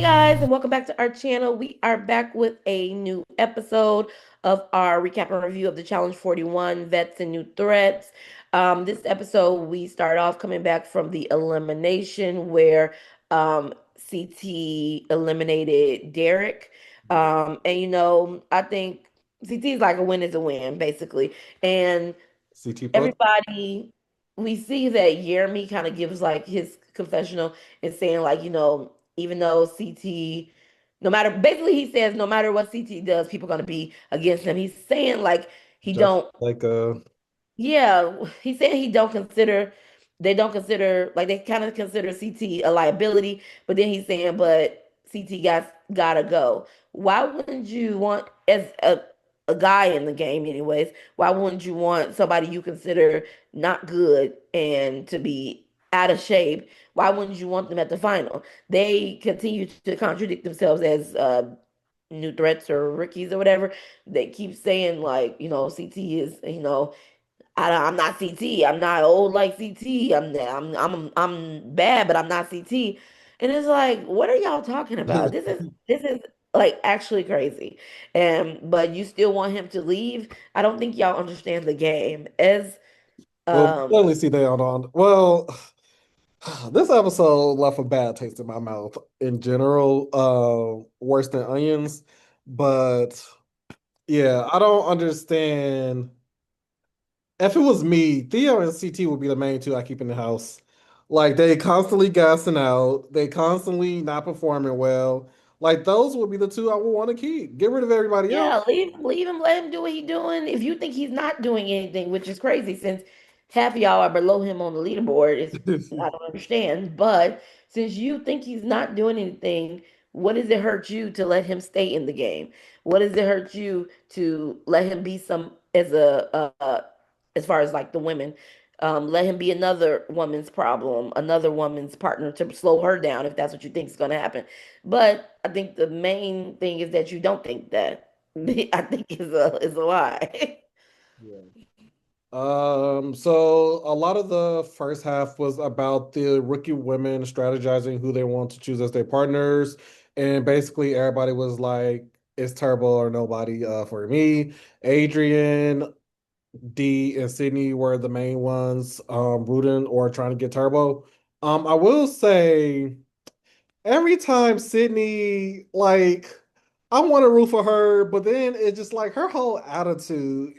guys, and welcome back to our channel. We are back with a new episode of our recap and review of the Challenge 41 Vets and New Threats. This episode, we start off coming back from the elimination where CT eliminated Derek. And I think CT is like a win is a win, basically. And CT Puck. everybody, we see that Jeremy kind of gives like his confessional and saying like, even though CT, no matter, basically he says no matter what CT does, people are going to be against him. He's saying like he Just don't like yeah, he said they don't consider like they kind of consider CT a liability, but then he's saying, but CT gotta go. Why wouldn't you want as a guy in the game anyways, why wouldn't you want somebody you consider not good and to be out of shape? Why wouldn't you want them at the final? They continue to contradict themselves as new threats or rookies or whatever. They keep saying like, CT is, I'm not CT. I'm not old like CT. I'm bad, but I'm not CT. And it's like, what are y'all talking about? This is like actually crazy. And but you still want him to leave? I don't think y'all understand the game. As well, we um clearly see they on. Well, this episode left a bad taste in my mouth in general, worse than onions. But yeah, I don't understand. If it was me, Theo and CT would be the main two I keep in the house. Like they constantly gassing out, they constantly not performing well. Like those would be the two I would want to keep. Get rid of everybody else. Yeah, leave him, let him do what he's doing. If you think he's not doing anything, which is crazy since half of y'all are below him on the leaderboard, is I don't understand. But since you think he's not doing anything, what does it hurt you to let him stay in the game? What does it hurt you to let him be some as far as like the women, let him be another woman's problem, another woman's partner to slow her down if that's what you think is going to happen. But I think the main thing is that you don't think that. I think is a lie. Yeah. So a lot of the first half was about the rookie women strategizing who they want to choose as their partners. And basically everybody was like, it's Turbo or nobody for me. Adrian, D, and Sydney were the main ones, rooting or trying to get Turbo. I will say every time Sydney, like, I want to root for her, but then it's just like her whole attitude,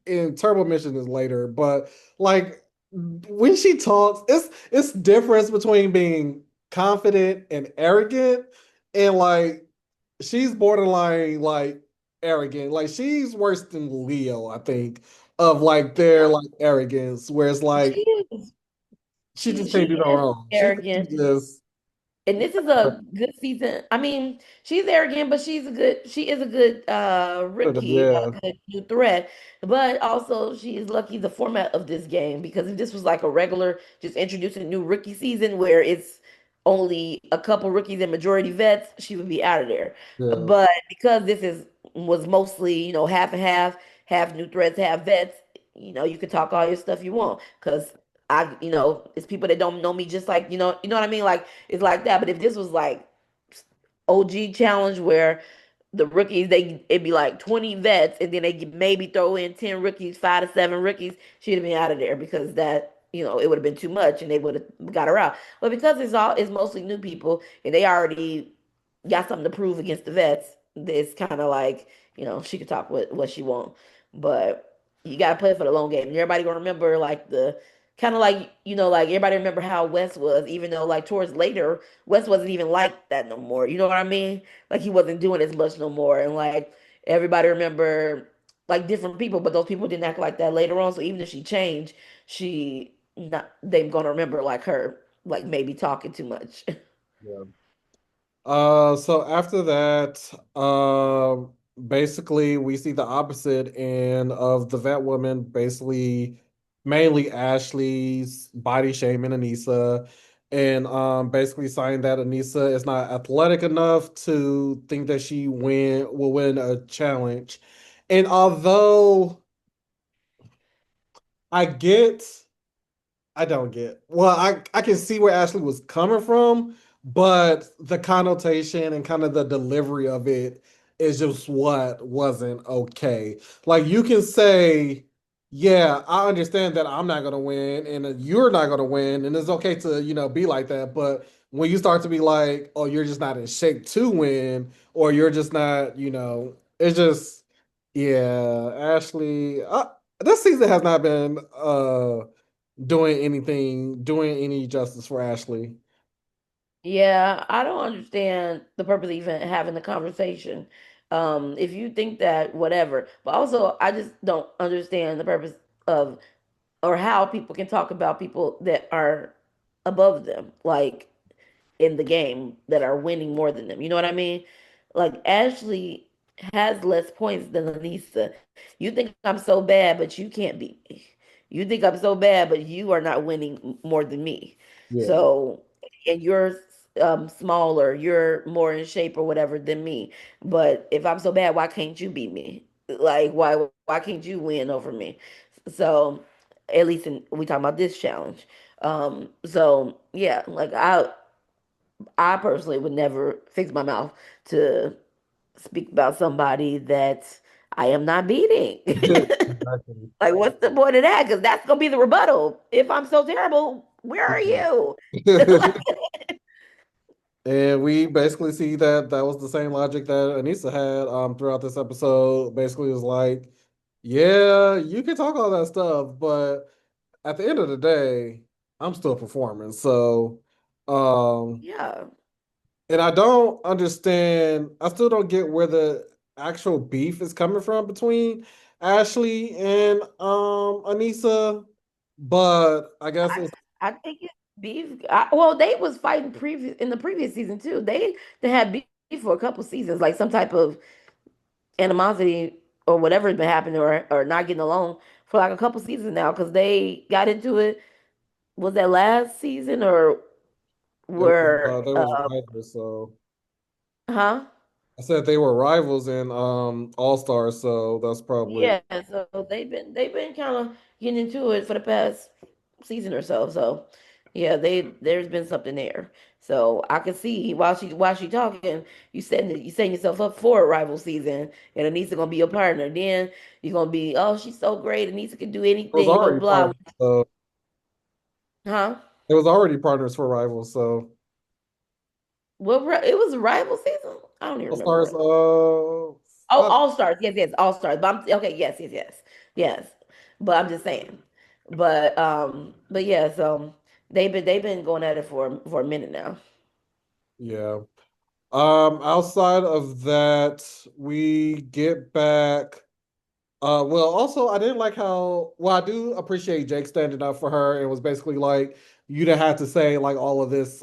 and Turbo mentioned this later, but like when she talks, it's difference between being confident and arrogant, and like she's borderline like arrogant. Like she's worse than Leo, I think, of like their like arrogance, where it's She like is she just she can't do no is wrong. She thinks she arrogant. just And this is a good season. I mean, she's arrogant, but she is a good rookie, yeah. a good new threat. But also she is lucky the format of this game because if this was like a regular just introducing a new rookie season where it's only a couple rookies and majority vets, she would be out of there. Yeah. But because this is was mostly, half and half new threats, half vets, you can talk all your stuff you want. Because it's people that don't know me just like, you know what I mean? Like it's like that. But if this was like OG challenge where the rookies it'd be like 20 vets and then maybe throw in 10 rookies, 5 to 7 rookies, she'd have been out of there because that it would have been too much and they would have got her out. But because it's mostly new people and they already got something to prove against the vets, it's kind of like, she could talk what she want. But you gotta play for the long game. And everybody gonna remember like the kind of like, like everybody remember how Wes was, even though like towards later, Wes wasn't even like that no more. You know what I mean? Like he wasn't doing as much no more. And like everybody remember like different people, but those people didn't act like that later on. So even if she changed, she not they're gonna remember like her, like maybe talking too much. Yeah. So after that, basically we see the opposite end of the vet woman, basically mainly Ashley's body shaming Anissa, and basically saying that Anissa is not athletic enough to think that she will win a challenge. And although I get I don't get. Well, I can see where Ashley was coming from, but the connotation and kind of the delivery of it is just what wasn't okay. Like you can say, yeah, I understand that I'm not going to win and you're not going to win, and it's okay to, be like that. But when you start to be like, oh, you're just not in shape to win, or you're just not, it's just, yeah, Ashley, this season has not been doing any justice for Ashley. Yeah, I don't understand the purpose of even having the conversation. If you think that, whatever. But also, I just don't understand the purpose of or how people can talk about people that are above them, like in the game, that are winning more than them. You know what I mean? Like Ashley has less points than Anissa. You think I'm so bad, but you can't beat me. You think I'm so bad, but you are not winning more than me. Yeah. So, and you're smaller, you're more in shape or whatever than me. But if I'm so bad, why can't you beat me? Like, why can't you win over me? So, at least we talking about this challenge. So yeah, like I personally would never fix my mouth to speak about somebody that I am not beating. Exactly. Like, what's the point of that? Because that's gonna be the rebuttal. If I'm so terrible, where are you? Like, And we basically see that that was the same logic that Anissa had throughout this episode. Basically, was like, yeah, you can talk all that stuff, but at the end of the day, I'm still performing. So, um, yeah, and I don't understand. I still don't get where the actual beef is coming from between Ashley and Anissa. But I guess I it's I think it's beef. Well, they was fighting previous in the previous season too. They had beef for a couple seasons, like some type of animosity or whatever has been happening or not getting along for like a couple seasons now because they got into it. Was that last season or were they was rivals. So huh? I said they were rivals in All Stars. So that's probably Yeah, so they've been kind of getting into it for the past season or so. So yeah, there's been something there. So I can see while she talking, you setting yourself up for a rival season, and Anissa gonna be your partner. Then you're gonna be, oh, she's so great. Anissa can do it was anything. Blah already blah. partners. So Huh? it was already partners for rivals. So It was a rival season. I don't even All remember Stars. what. Oh, All Stars. Yes, yes, All Stars. But okay. Yes, yes, yes, yes. But I'm just saying. But yeah. So they've been going at it for a minute now. Yeah. Outside of that, we get back. Well, also, I didn't like how, well, I do appreciate Jake standing up for her and was basically like, you didn't have to say like all of this,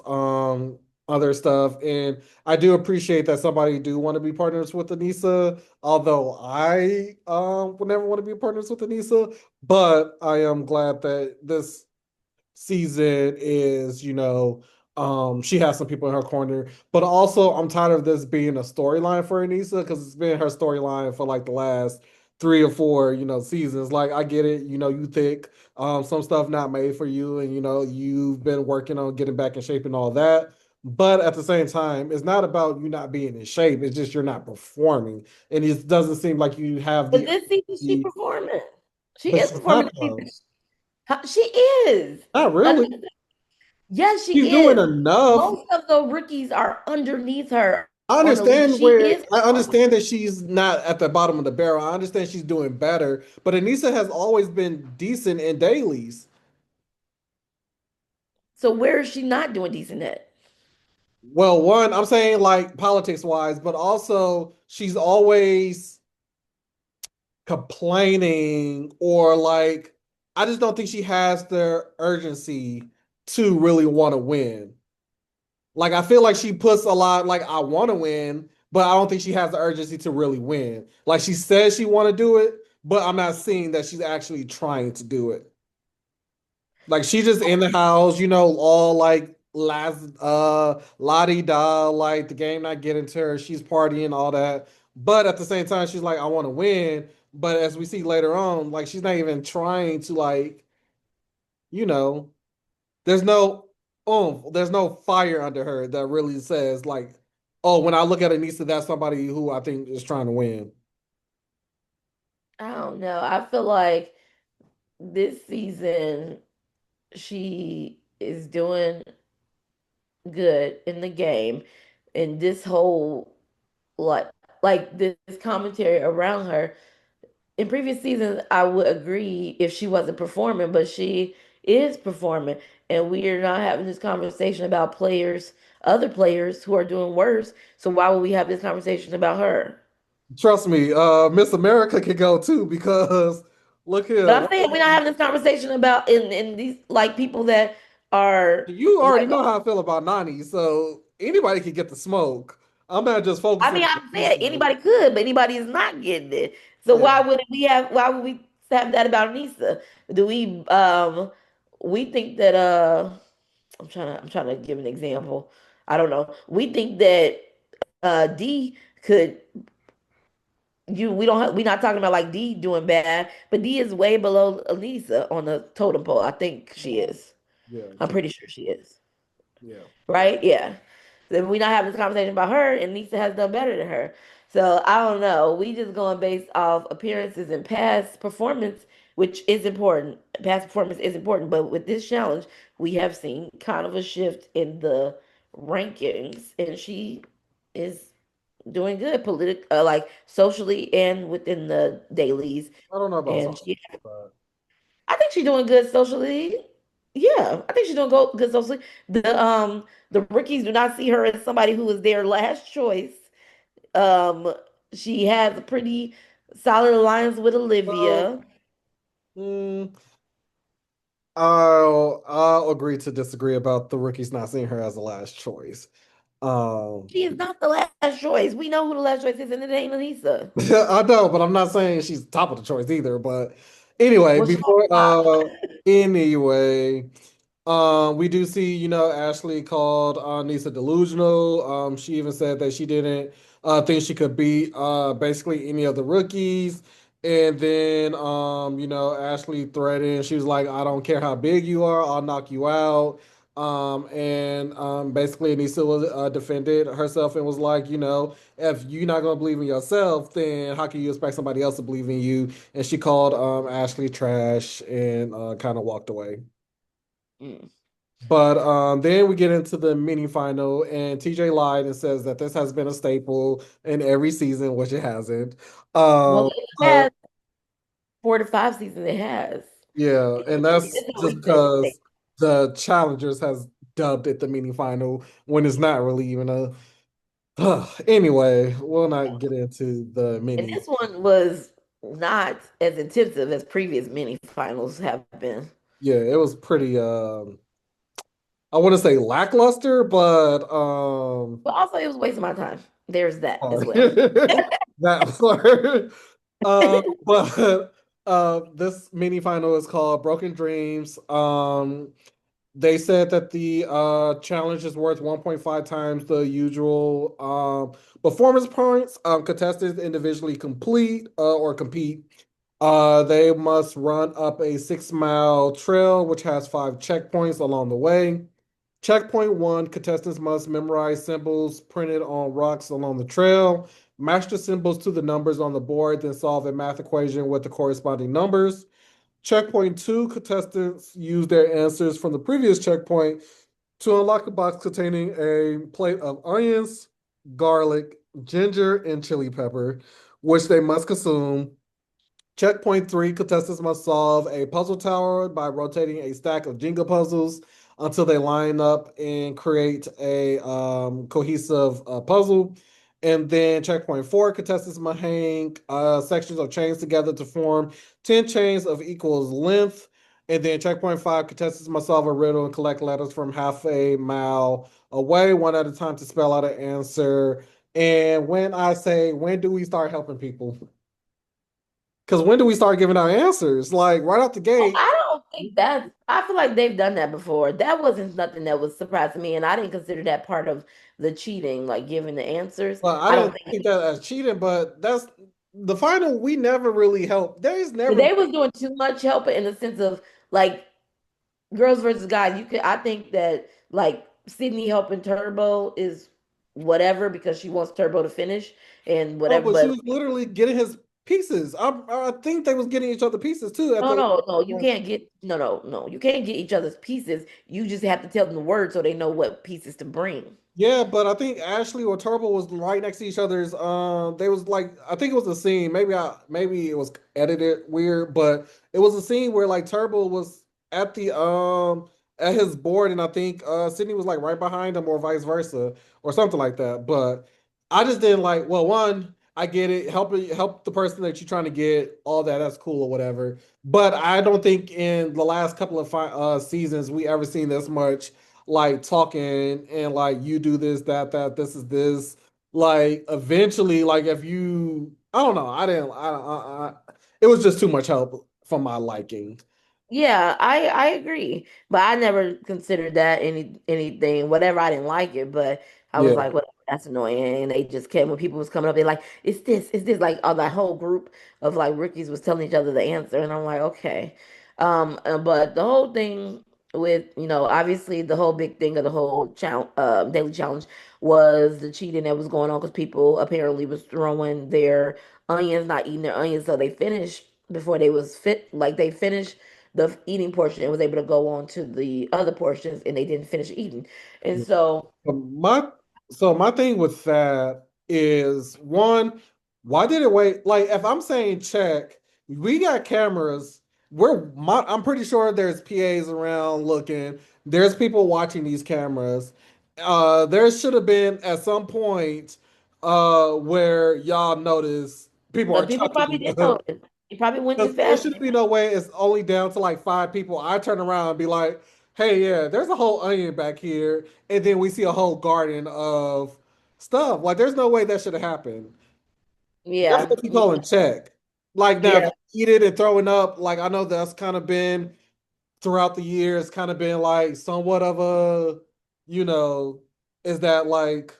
other stuff. And I do appreciate that somebody do want to be partners with Anissa, although I, would never want to be partners with Anissa, but I am glad that this season is, she has some people in her corner. But also, I'm tired of this being a storyline for Anissa because it's been her storyline for like the last 3 or 4, seasons. Like, I get it, you think some stuff not made for you, and you've been working on getting back in shape and all that. But at the same time, it's not about you not being in shape. It's just you're not performing, and it doesn't seem like you have But the this season she ability. performing. She But is she's not performing. though. She is. Not really. Anissa, yes, she She's doing is. enough. Most of the rookies are underneath her I on the league. understand She where is I performing. understand that she's not at the bottom of the barrel. I understand she's doing better, but Anissa has always been decent in dailies. So where is she not doing decent at? Well, one, I'm saying like politics wise, but also she's always complaining or like I just don't think she has the urgency to really want to win. Like I feel like she puts a lot like I want to win, but I don't think she has the urgency to really win. Like she says she want to do it, but I'm not seeing that she's actually trying to do it. Like she just in the house, all like last la di da, like the game not getting to her, she's partying, all that. But at the same time, she's like, I want to win. But as we see later on, like she's not even trying to like, you know, there's no There's no fire under her that really says like, oh, when I look at Anissa, that's somebody who I think is trying to win. I don't know. I feel like this season she is doing good in the game, and this whole like this commentary around her in previous seasons, I would agree if she wasn't performing, but she is performing, and we are not having this conversation about players, other players who are doing worse. So why would we have this conversation about her? Trust me, Miss America can go too because look But here, I'm saying we're not having this conversation about in these like people that are you already like, know how I feel about Nani, so anybody can get the smoke. I'm not just I focusing mean, on I'm saying Anissa. anybody could, but anybody is not getting it. So Yeah, why would we have that about Anissa? Do we think that I'm trying to give an example. I don't know. We think that D could we don't we're not talking about like D doing bad, but D is way below Elisa on the totem pole. I think she is. yeah, I'm pretty sure she is. yeah. Right? Yeah. Then we not having this conversation about her, and Lisa has done better than her. So I don't know. We just going based off appearances and past performance, which is important. Past performance is important, but with this challenge, we have seen kind of a shift in the rankings, and she is doing good like socially and within the dailies. I don't know about And social, but I think she's doing good socially. Yeah, I think she's doing good socially. The rookies do not see her as somebody who was their last choice. Um, she has a pretty solid alliance with well, Olivia. mm, I'll agree to disagree about the rookies not seeing her as the last choice. Um, She is not the last choice. We know who the last choice is, and it ain't Anissa. I know, but I'm not saying she's top of the choice either. But anyway, Well, she's on top. anyway, we do see, Ashley called Nisa delusional. She even said that she didn't think she could beat basically any of the rookies. And then, Ashley threatened. She was like, "I don't care how big you are, I'll knock you out." And basically, Anissa was defended herself and was like, if you're not gonna believe in yourself, then how can you expect somebody else to believe in you? And she called Ashley trash and kind of walked away. Mm. But then we get into the mini final, and TJ lied and says that this has been a staple in every season, which it hasn't. Well, Um, it so has 4 to 5 seasons. It has. yeah, and that's It's just always been a because mistake. the challengers has dubbed it the mini final when it's not really even a. Anyway, we'll not get into the And minis. this one was not as intensive as previous mini finals have been. Yeah, it was pretty. I want to say lackluster, but But also, it was a waste of my time. There's that as hard. well. That part. But this mini final is called Broken Dreams. They said that the challenge is worth 1.5 times the usual performance points. Contestants individually complete or compete. They must run up a 6 mile trail, which has 5 checkpoints along the way. Checkpoint one, contestants must memorize symbols printed on rocks along the trail, match the symbols to the numbers on the board, then solve a math equation with the corresponding numbers. Checkpoint two, contestants use their answers from the previous checkpoint to unlock a box containing a plate of onions, garlic, ginger, and chili pepper, which they must consume. Checkpoint three, contestants must solve a puzzle tower by rotating a stack of Jenga puzzles until they line up and create a cohesive puzzle. And then checkpoint four, contestants must hang sections of chains together to form 10 chains of equal length. And then checkpoint five, contestants must solve a riddle and collect letters from half a mile away, one at a time to spell out an answer. And when I say, when do we start helping people? Because when do we start giving out answers? Like right out the Oh, gate. I don't think that. I feel like they've done that before. That wasn't nothing that was surprising me, and I didn't consider that part of the cheating, like giving the answers. Well, I I don't didn't think think that as cheating, but that's the final. We never really helped. There's never they was doing too much helping in the sense of like girls versus guys. You could, I think that like Sydney helping Turbo is whatever because she wants Turbo to finish and Oh, whatever. but she But was literally getting his pieces. I think they was getting each other pieces too at no, the. no, no, you can't get no, you can't get each other's pieces. You just have to tell them the word so they know what pieces to bring. Yeah, but I think Ashley or Turbo was right next to each other's. They was like, I think it was a scene. Maybe it was edited weird, but it was a scene where like Turbo was at the at his board, and I think Sydney was like right behind him, or vice versa, or something like that. But I just didn't like. Well, one, I get it, help the person that you're trying to get, all that. That's cool or whatever. But I don't think in the last couple of seasons we ever seen this much like talking and like you do this, that, this is this. Like eventually, like if you, I don't know, I didn't, it was just too much help for my liking. Yeah, I agree, but I never considered that anything. Whatever, I didn't like it, but I was Yeah, like, "Whatever, that's annoying." And they just kept when people was coming up, they like, it's this." Like, the whole group of like rookies was telling each other the answer, and I'm like, "Okay." But the whole thing with obviously the whole big thing of the whole daily challenge was the cheating that was going on because people apparently was throwing their onions, not eating their onions, so they finished before they was fit. Like they finished the eating portion and was able to go on to the other portions and they didn't finish eating. And so, but my thing with that is one, why did it wait? Like if I'm saying check, we got cameras. I'm pretty sure there's PAs around looking. There's people watching these cameras. There should have been at some point where y'all notice people are but people probably chucking. didn't know it. It probably went too Because there fast. should be no way it's only down to like five people. I turn around and be like, hey, yeah, there's a whole onion back here. And then we see a whole garden of stuff. Like, there's no way that should have happened. That's Yeah. what you call in check. Like, now, if Yeah. you eat it and throwing up, like, I know that's kind of been throughout the years, kind of been like somewhat of a, you know, is that like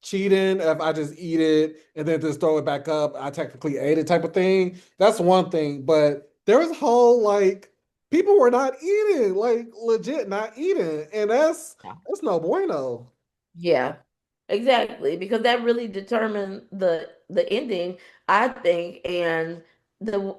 cheating if I just eat it and then just throw it back up. I technically ate it type of thing. That's one thing. But there was whole like people were not eating, like legit not eating. And that's no bueno. Yeah. Exactly. Because that really determined the ending, I think. And the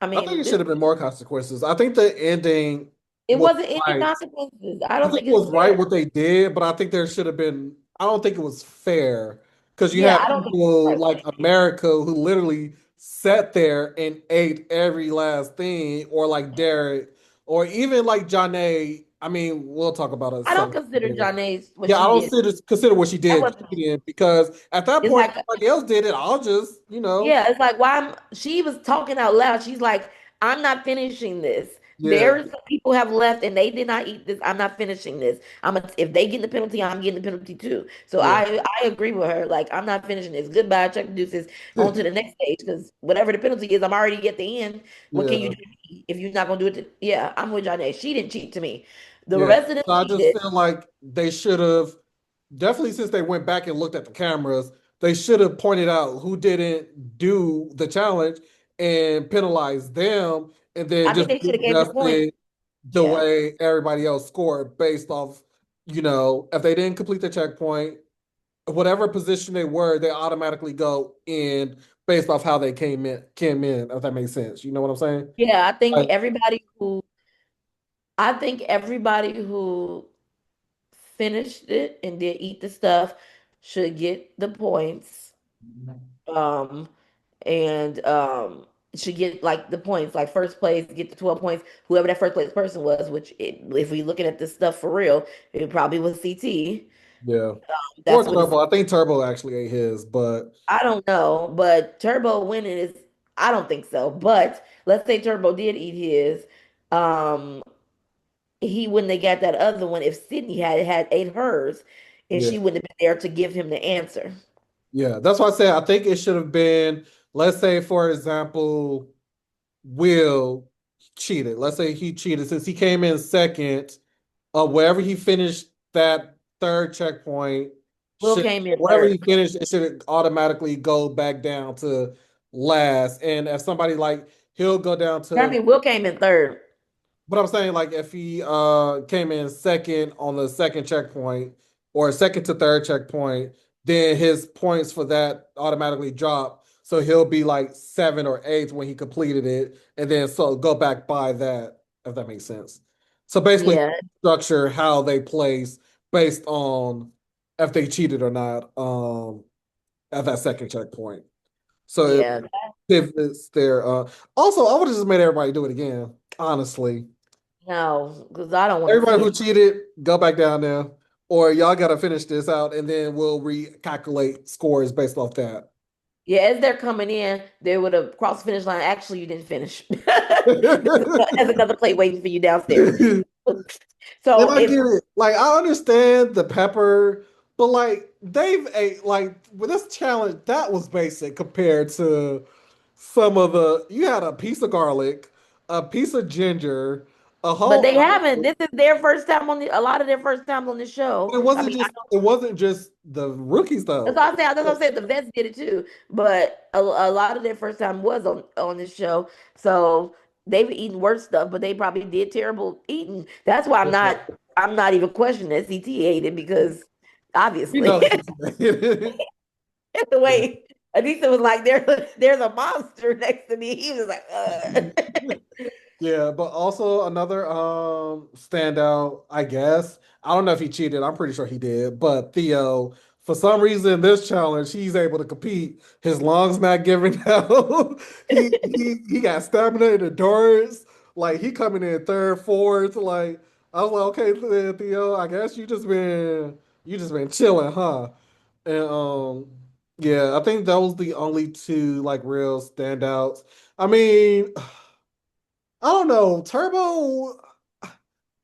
I I think mean, it should have been more consequences. I think the ending it was wasn't any right. consequences. I I don't think think it it's was right fair. what they did, but I think there should have been. I don't think it was fair because you Yeah, have I don't think it's people right. like America who literally sat there and ate every last thing, or like Derek, or even like Janae. I mean, we'll talk about a I don't second consider later. Janae's what Yeah, I she don't did. consider what she That did wasn't cheating because at that it's point, like somebody else did it. I'll just, Yeah, it's like why she was talking out loud. She's like, I'm not finishing this. yeah, There's some people have left and they did not eat this. I'm not finishing this. If they get the penalty, I'm getting the penalty too. So yeah. I agree with her. Like I'm not finishing this. Goodbye, check the deuces on to the next stage because whatever the penalty is, I'm already at the end. What can you Yeah. do to me if you're not gonna do it? Yeah, I'm with Johnny. She didn't cheat to me. The Yeah. rest of them So I just cheated. feel like they should have definitely, since they went back and looked at the cameras, they should have pointed out who didn't do the challenge and penalized them and then I think just they should have gave the point. readjusted the Yeah. way everybody else scored based off, if they didn't complete the checkpoint, whatever position they were, they automatically go in based off how they came in, if that makes sense. You know what I'm saying? Yeah, Like, I think everybody who finished it and did eat the stuff should get the points. Um, and should get like the points, like first place get the 12 points. Whoever that first place person was, if we looking at this stuff for real, it probably was CT. yeah. Or That's what it's. Turbo. I think Turbo actually ate his, but I don't know, but Turbo winning is. I don't think so. But let's say Turbo did eat his. Um, he wouldn't have got that other one if Sydney had ate hers, and yeah. she wouldn't have been there to give him the answer. Yeah, that's why I said I think it should have been, let's say, for example, Will cheated. Let's say he cheated since he came in second, wherever he finished that third checkpoint, Will should came in wherever third. he finished, it should automatically go back down to last. And if somebody like he'll go down I to mean, Will came in third. But I'm saying like if he came in second on the second checkpoint or second to third checkpoint, then his points for that automatically drop. So he'll be like seven or eight when he completed it, and then so go back by that, if that makes sense. So basically Yeah, structure how they place based on if they cheated or not at that second checkpoint. So it yeah. pivots there. Also, I would have just made everybody do it again, honestly. No, because I don't want to Everybody see who it. cheated, go back down there. Or y'all gotta finish this out and then we'll recalculate scores based off that. Yeah, as they're coming in, they would have crossed the finish line. Actually, you didn't finish. There's another plate waiting for you downstairs. And So I if get it. Like I understand the pepper, but like they've ate like with this challenge, that was basic compared to some of the you had a piece of garlic, a piece of ginger, a But whole they haven't. This is their first time on a lot of their first times on the show. I mean, it wasn't just the rookies that's though. what I'm saying. That's what I'm saying. The vets did it too, but a lot of their first time was on this show. So they've eaten worse stuff, but they probably did terrible eating. That's why I'm not even questioning that CT ate it because You obviously know, it's- the way Anissa was like, there's a monster next to me. He was like, yeah, but also another standout, I guess. I don't know if he cheated. I'm pretty sure he did. But Theo, for some reason, this challenge, he's able to compete. His lungs not giving out. He got stamina and endurance. Like he coming in third, fourth. Like I was like, okay, then, Theo, I guess you just been chilling, huh? And yeah, I think that was the only two like real standouts. I mean, I don't know. Turbo,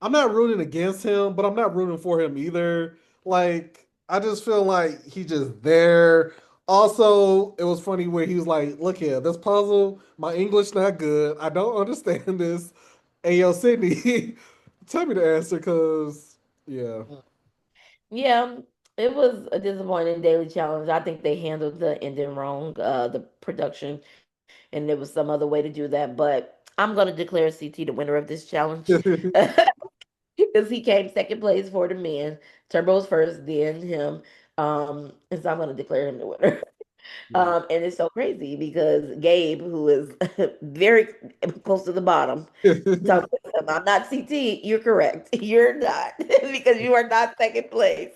I'm not rooting against him, but I'm not rooting for him either. Like, I just feel like he's just there. Also, it was funny where he was like, look here, this puzzle, my English not good. I don't understand this. Hey, yo, Sydney, tell me the answer, because, yeah. yeah, it was a disappointing daily challenge. I think they handled the ending wrong, the production, and there was some other way to do that. But I'm going to declare CT the winner of this challenge because he came second place for the men. Turbo's first, then him. And so I'm going to declare him the winner. Yeah. And it's so crazy because Gabe, who is very close to the bottom, talking to him, I'm not CT. You're correct. You're not because you are not second place.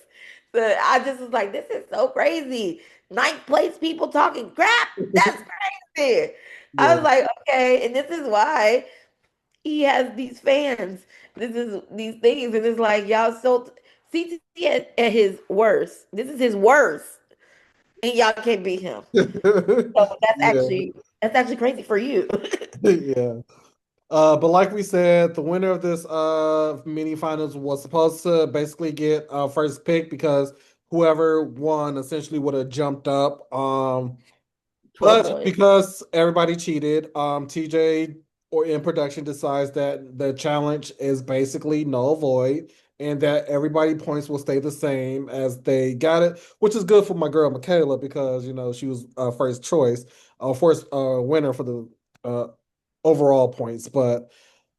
So I just was like, this is so crazy. Ninth place people talking crap. That's crazy. I Yeah. was like, okay, and this is why he has these fans. This is these things, and it's like y'all so CT at his worst. This is his worst, and y'all can't beat him. So Yeah. that's actually crazy for you. Yeah. But like we said, the winner of this mini finals was supposed to basically get first pick because whoever won essentially would have jumped up. 12 But points. because everybody cheated, TJ or in production decides that the challenge is basically null void and that everybody points will stay the same as they got it, which is good for my girl Michaela because you know she was first choice, first winner for the uh overall points. But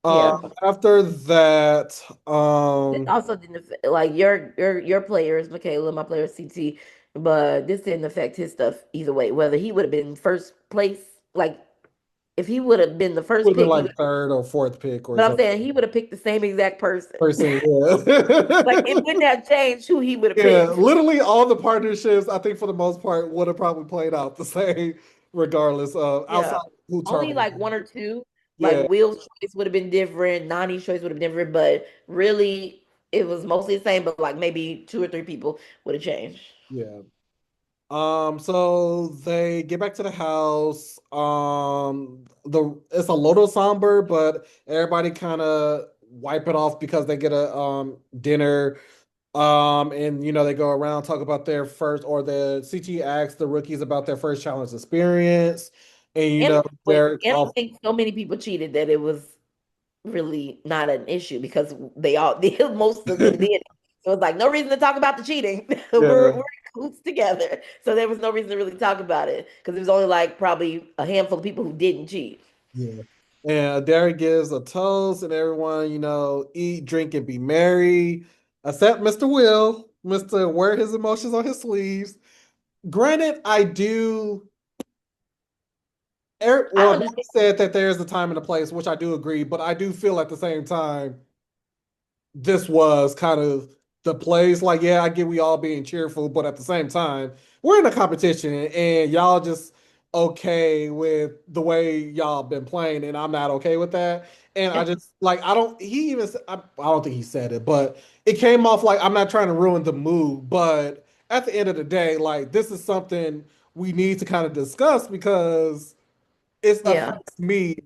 Yeah. after that, This also didn't affect, like your players, Michaela, my player CT, but this didn't affect his stuff either way. Whether he would have been first place, like if he would have been the would first have been pick, he like would. third or fourth pick or But I'm something. saying he would have picked the same exact person. Person, yeah. Like it wouldn't have changed who he would have Yeah, picked. literally all the partnerships, I think for the most part, would have probably played out the same, regardless of outside Yeah. of who Only Turbo. like one or two, like Yeah, Will's choice would have been different, Nani's choice would have been different, but really it was mostly the same, but like maybe two or three people would have changed. yeah. So they get back to the house. The it's a little somber, but everybody kind of wipe it off because they get a dinner. And you know, they go around talk about their first or the CT asks the rookies about their first challenge experience. And you know, they're And I off. think so many people cheated that it was really not an issue because they all most of them did. So it's like no reason to talk about the cheating. Yeah, We're in cahoots together. So there was no reason to really talk about it because it was only like probably a handful of people who didn't cheat. yeah. And Derek gives a toast, and everyone, eat, drink, and be merry, except Mr. Will, Mr. Wear his emotions on his sleeves. Granted, I do. Eric, I well, Derek understand. said that there's a time and a place, which I do agree, but I do feel at the same time this was kind of the place. Like, yeah, I get we all being cheerful, but at the same time, we're in a competition and y'all just okay with the way y'all been playing, and I'm not okay with that. And I just like I don't. He even I don't think he said it, but it came off like I'm not trying to ruin the mood, but at the end of the day, like this is something we need to kind of discuss because it Yeah, affects me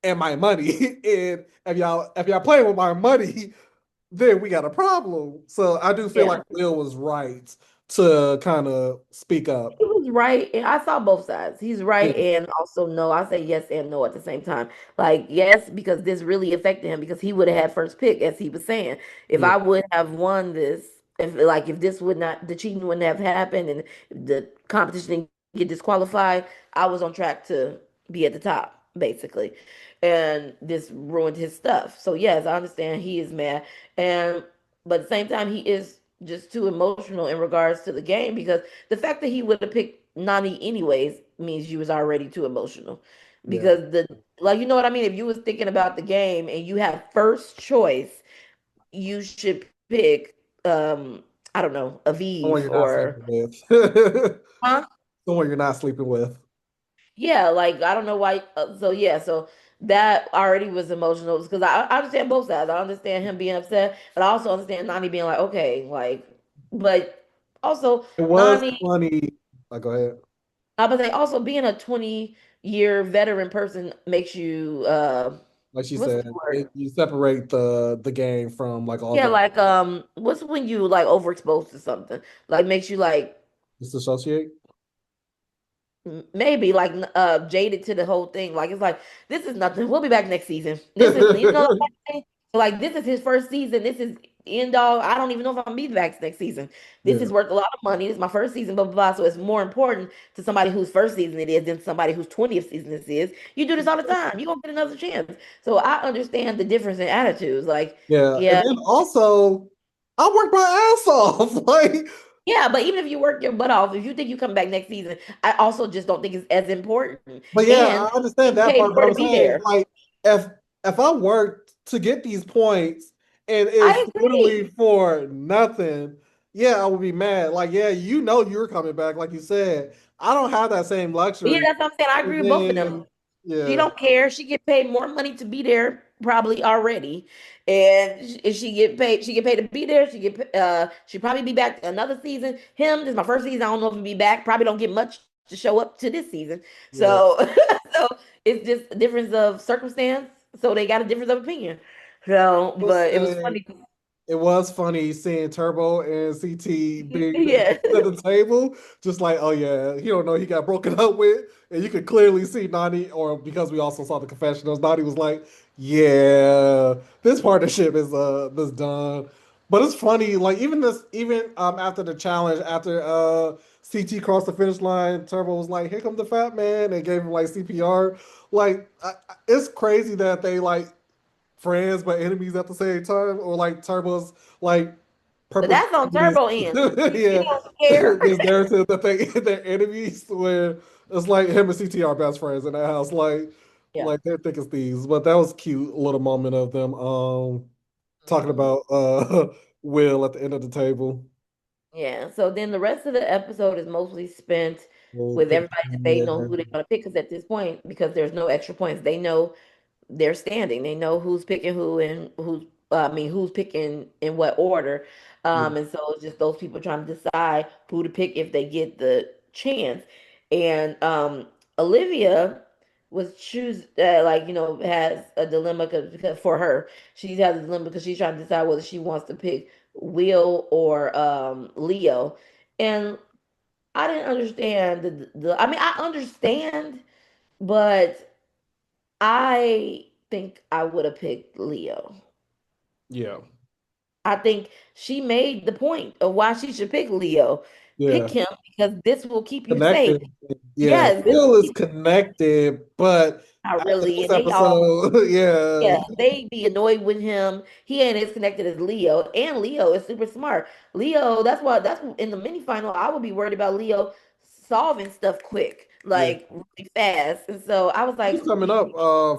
and my money. And if y'all playing with my money, then we got a problem. So I do feel like yeah. Will was right to kind of speak up. He was right, and I saw both sides. He's right, Yeah, and also no. I say yes and no at the same time. Like yes, because this really affected him because he would have had first pick, as he was saying. If yeah, I would have won this, if this would not, the cheating wouldn't have happened, and the competition didn't get disqualified, I was on track to be at the top, basically. And this ruined his stuff. So yes, I understand he is mad, and but at the same time, he is just too emotional in regards to the game because the fact that he would have picked Nani anyways means you was already too emotional. yeah. Because the like you know what I mean? If you was thinking about the game and you have first choice, you should pick I don't know, Someone Aviv you're not or sleeping with. huh? Someone you're not sleeping with. Yeah, like I don't know why. So yeah, so that already was emotional because I understand both sides. I understand him being upset, but I also understand Nani being like, okay, like, but also It was Nani. funny. Go ahead. I would say also being a 20-year veteran person makes you Like she what's the said, word? you separate the game from like all Yeah, the like what's when you like overexposed to something? Like makes you like disassociate. maybe like jaded to the whole thing. Like it's like this is nothing. We'll be back next season. This is you know like, that thing? So, like this is his first season. This is end all. I don't even know if I'm gonna be back next season. This Yeah. is worth a lot of money. This is my first season, blah blah blah. So it's more important to somebody whose first season it is than somebody whose 20th season this is. You do this all the time. You're gonna get another chance. So I understand the difference in attitudes. Like, Yeah. And yeah, then also I worked my ass off. Like, yeah, but even if you work your butt off, if you think you come back next season, I also just don't think it's as important. but yeah, And I understand you that paid part, but more I'm to be saying there. like if I worked to get these points and it's I literally agree. for nothing, yeah, I would be mad. Like, yeah, you're coming back, like you said. I don't have that same But yeah, luxury. that's what I'm saying. I And agree with both of them. then She yeah, don't care. She get paid more money to be there probably already, and if she get paid to be there. She probably be back another season. Him, this is my first season. I don't know if he'll be back. Probably don't get much to show up to this season. yeah. So, so it's just a difference of circumstance. So they got a difference of opinion. So, We'll but it was say funny. it was funny seeing Turbo and CT being Yeah. at the table, just like, oh yeah, he don't know he got broken up with, and you could clearly see Nani, or because we also saw the confessionals, Nani was like, yeah, this partnership is done. But it's funny, like even after the challenge, after CT crossed the finish line, Turbo was like, here come the fat man, and gave him like CPR. Like it's crazy that they like friends but enemies at the same time, or like Turbo's like But purpose. that's on Turbo end. He Yeah, don't care. this narrative that they're enemies, where it's like him and CT are best friends in that house, Yeah. like they're thick as thieves. But that was cute, a little moment of them talking Mhm. about Will at the end of the table. Yeah. So then the rest of the episode is mostly spent We'll with pick everybody debating on who yeah, they're going to pick. Because at this point, because there's no extra points, they know they're standing. They know who's picking who and who's picking in what order. yeah, And so it's just those people trying to decide who to pick if they get the chance. And Olivia was choose like has a dilemma because for her she has a dilemma because she's trying to decide whether she wants to pick Will or Leo. And I didn't understand I mean I understand, but I think I would have picked Leo. yeah, I think she made the point of why she should pick Leo. Pick yeah. him because this will keep you safe. Connected. Yeah, Yes, this will Will is keep connected, but not after really. this And they all, episode. Yeah, yeah, they be annoyed with him. He ain't as connected as Leo, and Leo is super smart. Leo, that's in the mini final. I would be worried about Leo solving stuff quick, yeah. like really fast. And so I was He's like, coming up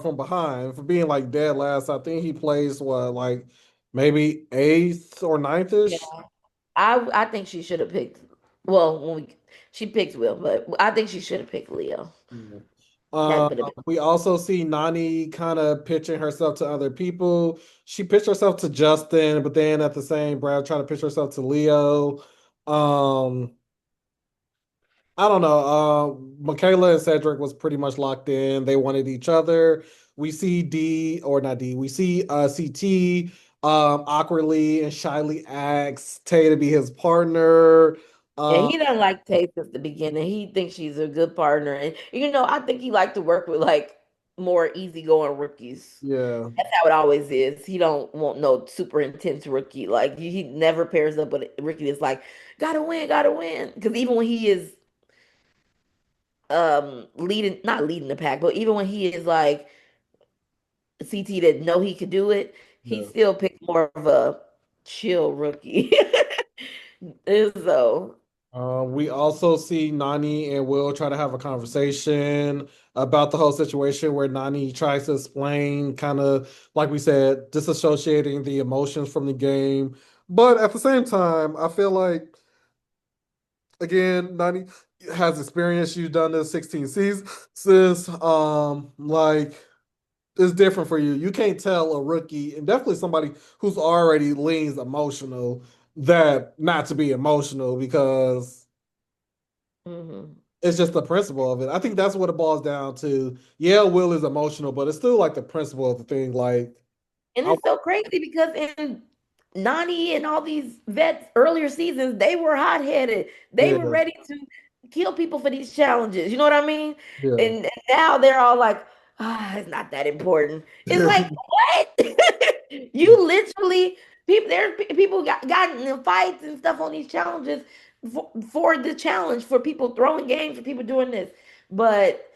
from behind for being like dead last. I think he plays what like maybe eighth or ninth yeah, ish. I think she should have picked. Well, she picked Will, but I think she should have picked Leo. Yeah. That Uh, would have been. we also see Nani kind of pitching herself to other people. She pitched herself to Justin, but then at the same breath, trying to pitch herself to Leo. Um, I don't know. Michaela and Cedric was pretty much locked in. They wanted each other. We see D or not D. We see CT awkwardly and shyly asks Tay to be his partner. Yeah, Um, he doesn't like Tay since the beginning. He thinks she's a good partner, and I think he liked to work with like more easygoing rookies. yeah, That's how it always is. He don't want no super intense rookie. Like he never pairs up with a rookie that's like, gotta win, gotta win. Because even when he is leading, not leading the pack, but even when he is like CT that know he could do it, he yeah. still picks more of a chill rookie. And so We also see Nani and Will try to have a conversation about the whole situation where Nani tries to explain, kind of like we said, disassociating the emotions from the game. But at the same time, I feel like, again, Nani has experience. She's done this 16 seasons. Like, it's different for you. You can't tell a rookie, and definitely somebody who's already leans emotional, that not to be emotional because mhm. it's just the principle of it. I think that's what it boils down to. Yeah, Will is emotional, but it's still like the principle of the thing. Like, And I, it's so crazy because in Nani and all these vets earlier seasons, they were hot headed. They were yeah, ready to kill people for these challenges. You know what I mean? yeah, And now they're all like, it's not that important. It's like, what? yeah, You literally people gotten in fights and stuff on these challenges for the challenge, for people throwing games, for people doing this. But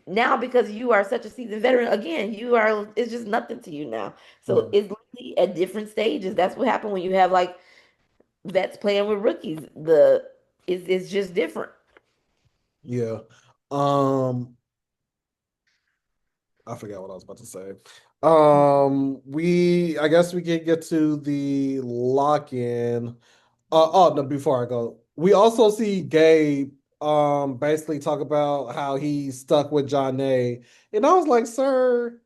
now because you are such a seasoned veteran, again, it's just nothing to you now. yeah, So it's literally at different stages. That's what happened when you have like vets playing with rookies. It's just different. yeah. Um, I forgot what I was about to say. I guess we can get to the lock-in. Oh no, before I go, we also see Gabe basically talk about how he's stuck with Janae. And I was like, sir,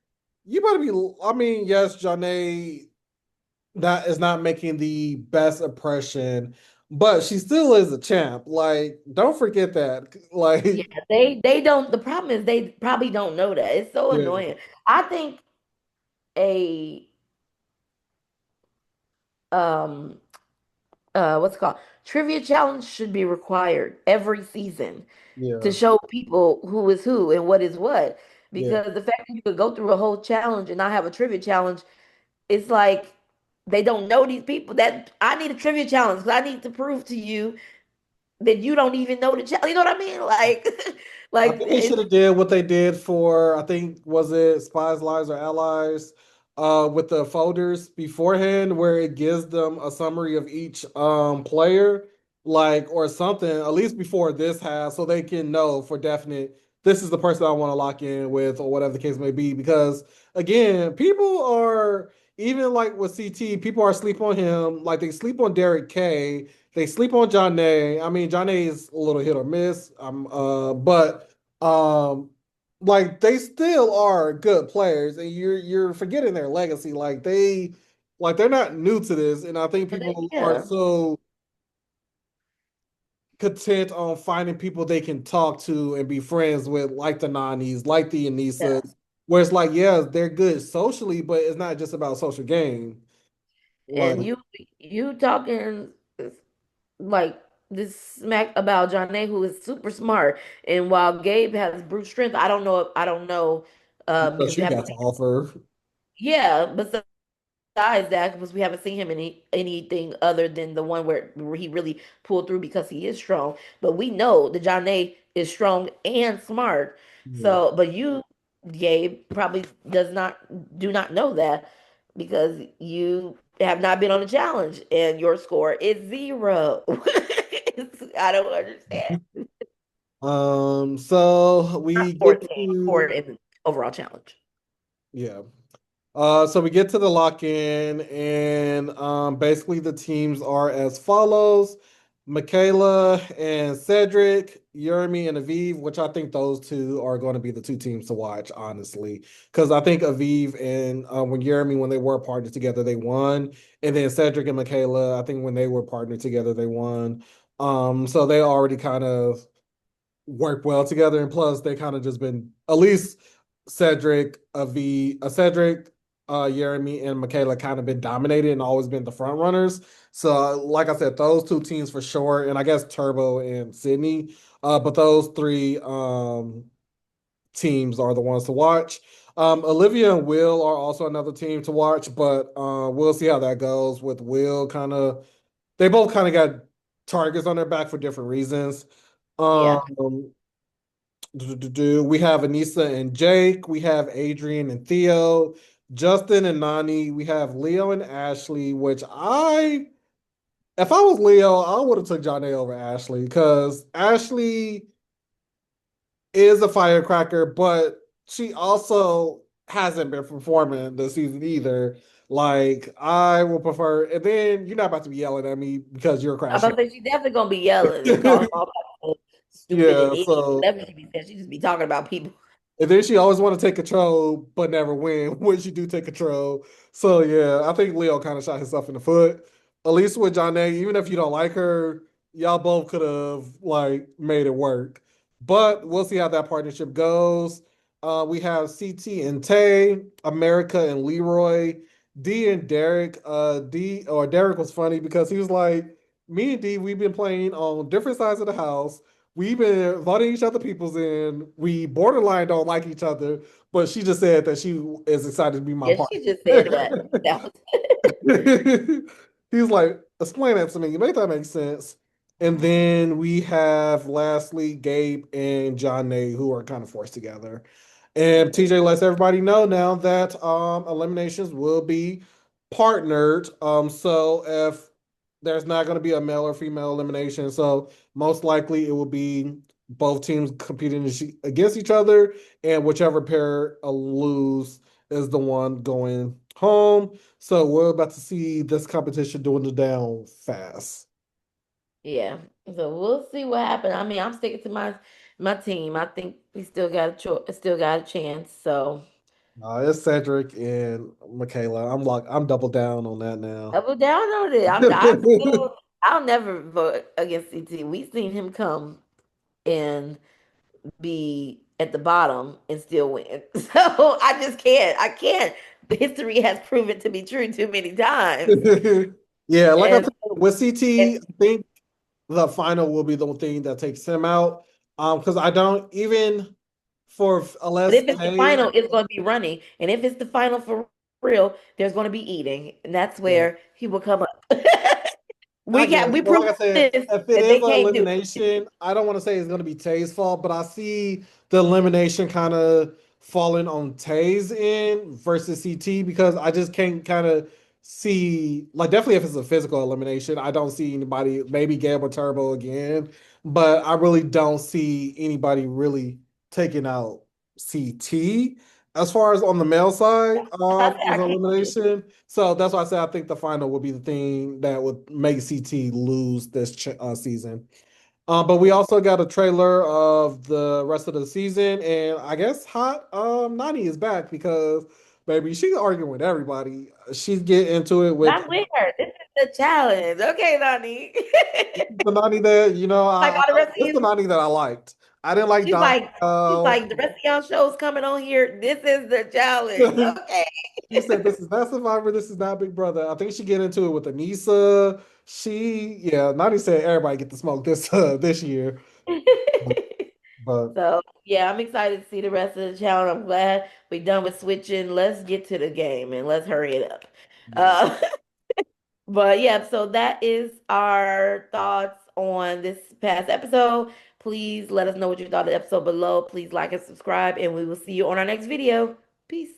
you better be, I mean, yes, Janae that is not making the best impression, but she still is a champ. Like, don't forget that. Yeah, Like, they don't. The problem is they probably don't know that. It's so yeah, annoying. I think a um what's it called, trivia challenge should be required every season to yeah, show people who is who and what is what. yeah. Because the fact that you could go through a whole challenge and not have a trivia challenge, it's like they don't know these people. That I need a trivia challenge because I need to prove to you that you don't even know the challenge. You know what I mean? Like, I like think they should have did what they did for, I think, was it Spies, Lies, or Allies, with the folders beforehand, where it gives them a summary of each player, like, or something, at least before this has, so they can know for definite this is the person I want to lock in with, or whatever the case may be. Because again, people are, even like with CT, people are sleep on him, like they sleep on Derek K. They sleep on John Day. I mean, John Day is a little hit or miss. But um, like they still are good players, and you're forgetting their legacy. Like they're not new to this, and I think people are yeah, so content on finding people they can talk to and be friends with, like the Nanis, like the yeah. Anisas, where it's like, yeah, they're good socially, but it's not just about social game. Like, And you talking like this smack about Johnny, who is super smart, and while Gabe has brute strength, I don't know, what because we she haven't got to seen. offer. Yeah, besides that, because we haven't seen him in anything other than the one where he really pulled through because he is strong. But we know that Johnny is strong and smart. Yeah. So, but you. Gabe probably does not do not know that because you have not been on a challenge and your score is zero. I don't understand. So Not we get 14, for to in the overall challenge. yeah. So we get to the lock-in, and basically the teams are as follows: Michaela and Cedric, Jeremy and Aviv, which I think those two are going to be the two teams to watch, honestly, because I think Aviv and when Jeremy, when they were partnered together, they won, and then Cedric and Michaela, I think when they were partnered together, they won. So they already kind of work well together, and plus they kind of just been at least Cedric, Jeremy, and Michaela kind of been dominated and always been the front runners. So, like I said, those two teams for sure, and I guess Turbo and Sydney. But those three teams are the ones to watch. Olivia and Will are also another team to watch, but we'll see how that goes. With Will, kind of, they both kind of got targets on their back for different reasons. Yeah. Um, we have Anissa and Jake. We have Adrian and Theo, Justin and Nani. We have Leo and Ashley, which if I was Leo, I would have took Johnny over Ashley because Ashley is a firecracker, but she also hasn't been performing this season either. Like, I would prefer, and then you're not about to be yelling at me because you're I'm crashing. about to say she definitely gonna be yelling and calling all kinds of stupid and Yeah, idiot, so whatever she be saying. She just be talking about people. and then she always want to take control, but never win when she do take control. So yeah, I think Leo kind of shot himself in the foot. At least with Janae, even if you don't like her, y'all both could have like made it work. But we'll see how that partnership goes. We have CT and Tay, America and Leroy, D and Derek. Derek was funny because he was like, me and D, we've been playing on different sides of the house. We've been voting each other people's in. We borderline don't like each other, but she just said that she is excited to be my Yeah, partner. she just said that. That was He's like, explain that to me. Make that make sense. And then we have lastly Gabe and John Nay, who are kind of forced together. And TJ lets everybody know now that eliminations will be partnered. So if there's not going to be a male or female elimination, so most likely it will be both teams competing against each other, and whichever pair lose is the one going home. So we're about to see this competition dwindle down fast. yeah. So we'll see what happens. I mean, I'm sticking to my team. I think we still got a chance. So It's Cedric and Michaela. I'm double down on that now. double down on it. I'll never vote against CT. We've seen him come and be at the bottom and still win. So I just can't. I can't. History has proven to be true too many times. Yeah, like I And, said, with and CT, I think the final will be the thing that takes him out. Because I don't even for but unless if it's the Tay, final, it's going to be running. And if it's the final for real, there's going to be eating, and that's yeah, where he will come up. I guess. We But proved like I said, this if it that is they an can't do it. elimination, I don't want to say it's going to be Tay's fault, but I see the elimination kind of falling on Tay's end versus CT because I just can't kind of see, like, definitely if it's a physical elimination, I don't see anybody, maybe Gab or Turbo again, but I really don't see anybody really taking out CT. As far as on the male side, I said as I an can't see it. elimination, so that's why I say I think the final will be the thing that would make CT lose this season. But we also got a trailer of the rest of the season, and I guess hot Nani is back because baby, she's arguing with everybody. She's getting into it with I'm with her. This is the challenge. Okay, Nani. the Nani that Like all the rest of this is you. the Nani that I liked. I didn't like She's Don. like, she's like, the rest of y'all shows coming on here. This is the challenge. Okay. She said, "This is not Survivor. This is not Big Brother." I think she get into it with Anissa. Nani said everybody get to smoke this year. But So yeah, I'm excited to see the rest of the challenge. I'm glad we're done with switching. Let's get to the game and let's hurry it up. yeah, Uh, but yeah, so that is our thoughts on this past episode. Please let us know what you thought of the episode below. Please like and subscribe, and we will see you on our next video. Peace.